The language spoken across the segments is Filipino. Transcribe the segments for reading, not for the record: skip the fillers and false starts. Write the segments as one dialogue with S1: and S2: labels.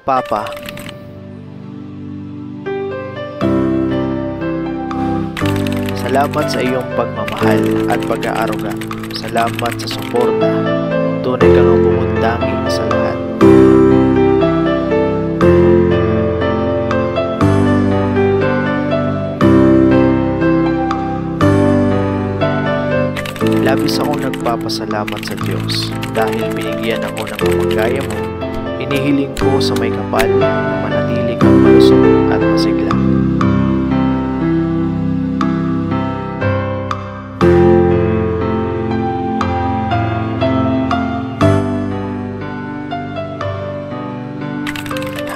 S1: Papa, salamat sa iyong pagmamahal at pag-aaruga. Salamat sa suporta. Tunay kang ang bumundangin sa lahat. Labis akong nagpapasalamat sa Diyos dahil binigyan ako ng kamagaya mo. Inihiling ko sa may kapal na manatili kang malusog at masigla.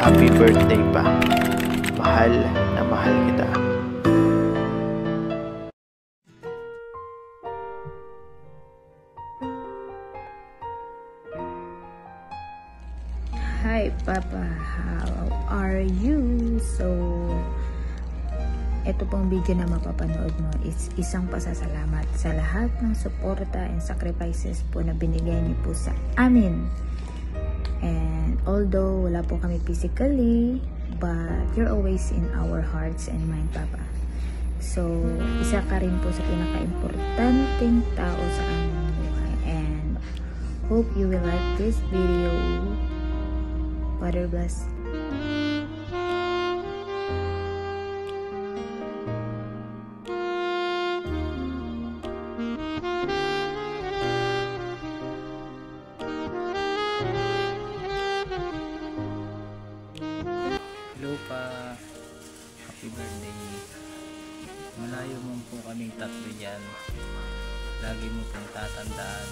S1: Happy birthday pa. Mahal na mahal kita.
S2: Hi Papa, how are you? So, ito pong video na mapapanood mo is isang pasasalamat sa lahat ng suporta and sacrifices po na binigay niyo po sa amin. And although wala po kami physically, but you're always in our hearts and mind, Papa. So, isa ka rin po sa pinaka-importanting tao sa aming buhay. And hope you will like this video. Father bless.
S3: Hello pa, happy birthday. Malayo mo po kaming tatlo dyan. Lagi mo pong tatandaan,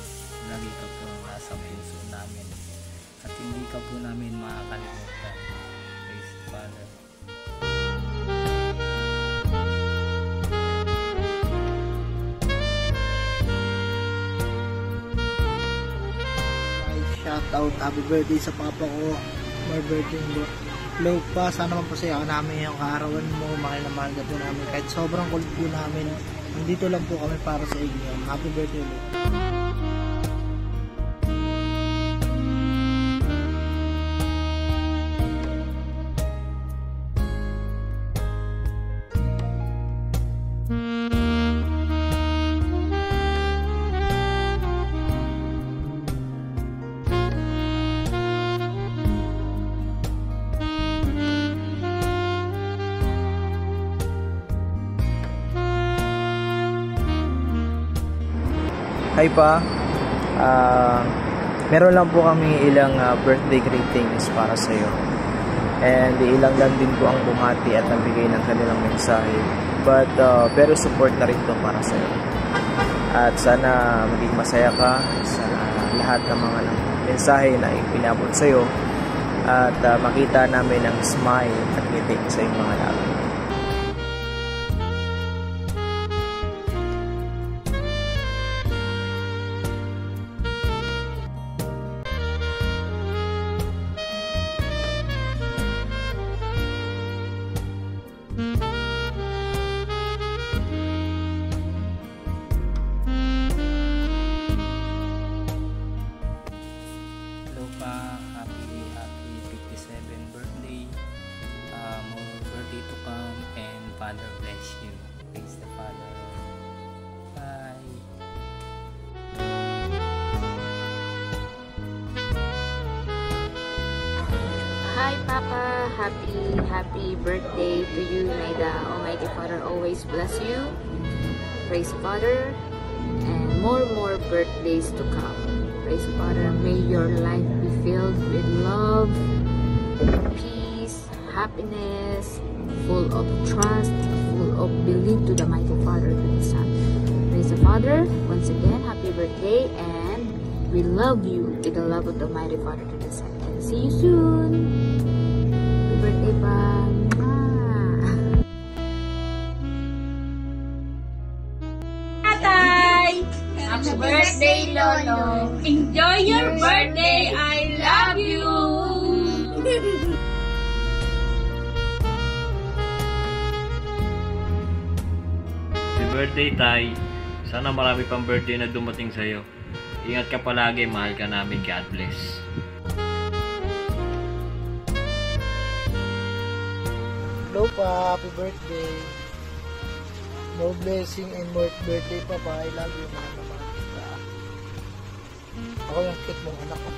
S3: lagi ka po nasa puso namin. At hindi ka po namin makakalimutan. Praise the Father.
S4: Shout out, happy birthday sa papa ko. More birthday mo. Hello pa, sana mapasaya ka namin yung kaarawan mo. Mahal na mahal ka po namin. Kahit sobrang cold po namin, nandito lang po kami para sa inyo. Happy birthday ulit.
S1: Hi pa, meron lang po kami ilang birthday greetings para sa iyo. And ilang lang din po ang bumati at nagbigay ng kanilang mensahe. But pero support na rin to para sa iyo. At sana maging masaya ka sa lahat ng mga mensahe na ipinabot sa iyo. At makita namin ang smile at ngiti sa iyong mga labi.
S3: Happy 57th birthday. More birthday to come, and Father bless you. Praise the Father. Bye.
S2: Hi Papa, happy birthday to you. May the Almighty Father always bless you. Praise Father, and more birthdays to come. Praise Father, may your life be filled with love, peace, happiness, full of trust, full of belief to the mighty Father, to the Son. Praise the Father, once again, happy birthday, and we love you with the love of the mighty Father, to the Son. And see you soon. Happy birthday pa.
S5: Happy birthday, Lolo. Enjoy your birthday. I love you.
S6: Happy birthday, Tay. Sana marami pang birthday na dumating sa'yo. Ingat ka palagi. Mahal ka namin. God bless.
S4: Hello pa, happy birthday. More blessing and more birthday pa pa. I love you, mahal na mahal kita. Ako yung cute mong anak ko.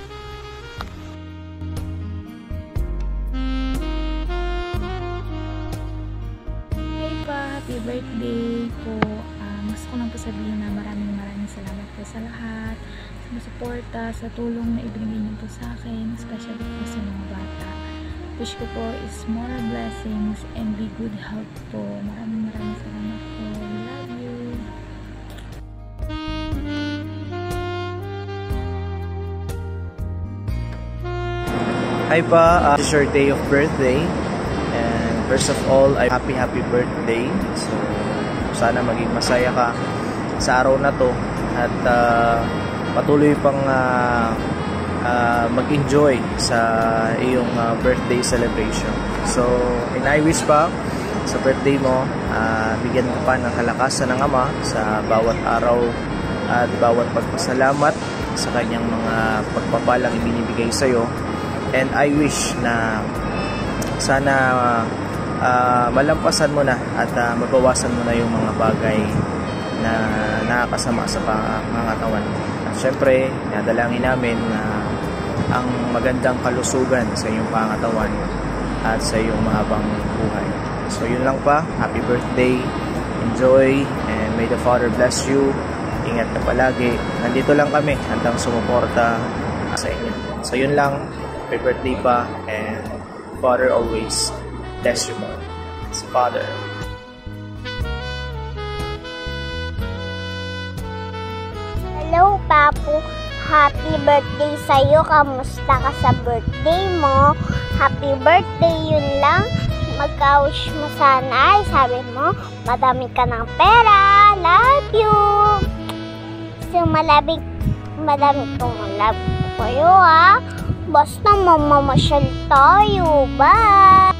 S7: Hi pa, happy birthday po. Gusto ko lang po sabihin na maraming salamat po sa lahat, sa suporta, sa tulong na ibigay niyo po sa akin, especially po sa mga bata. Wish ko po is more blessings and be good health po. Maraming salamat po. We love you.
S1: Hi pa, this is your day of birthday. And first of all, happy birthday. So, sana maging masaya ka sa araw na to at patuloy pang mag-enjoy sa iyong birthday celebration. So, I wish pa sa birthday mo, bigyan mo pa ng kalakasan ng Ama sa bawat araw at bawat pagpasalamat sa kanyang mga pagpapalang ibinibigay sa iyo. And I wish na sana malampasan mo na at mabawasan mo na yung mga bagay na nakakasama sa pangangatawan. At syempre, nadalangin namin na ang magandang kalusugan sa iyong pangangatawan at sa iyong mahabang buhay. So yun lang pa, happy birthday, enjoy, and may the Father bless you. Ingat ka palagi. Nandito lang kami handang sumuporta sa inyo. So yun lang, happy birthday pa, and Father always bless you more. It's Father.
S8: Hello, Papu. Happy birthday sa'yo. Kamusta ka sa birthday mo? Happy birthday, yun lang. Mag-wish mo sana. Sabi mo, madami ka ng pera. Love you. So, madami kong love ko kayo, ha? Basta mamamasyal tayo. Bye!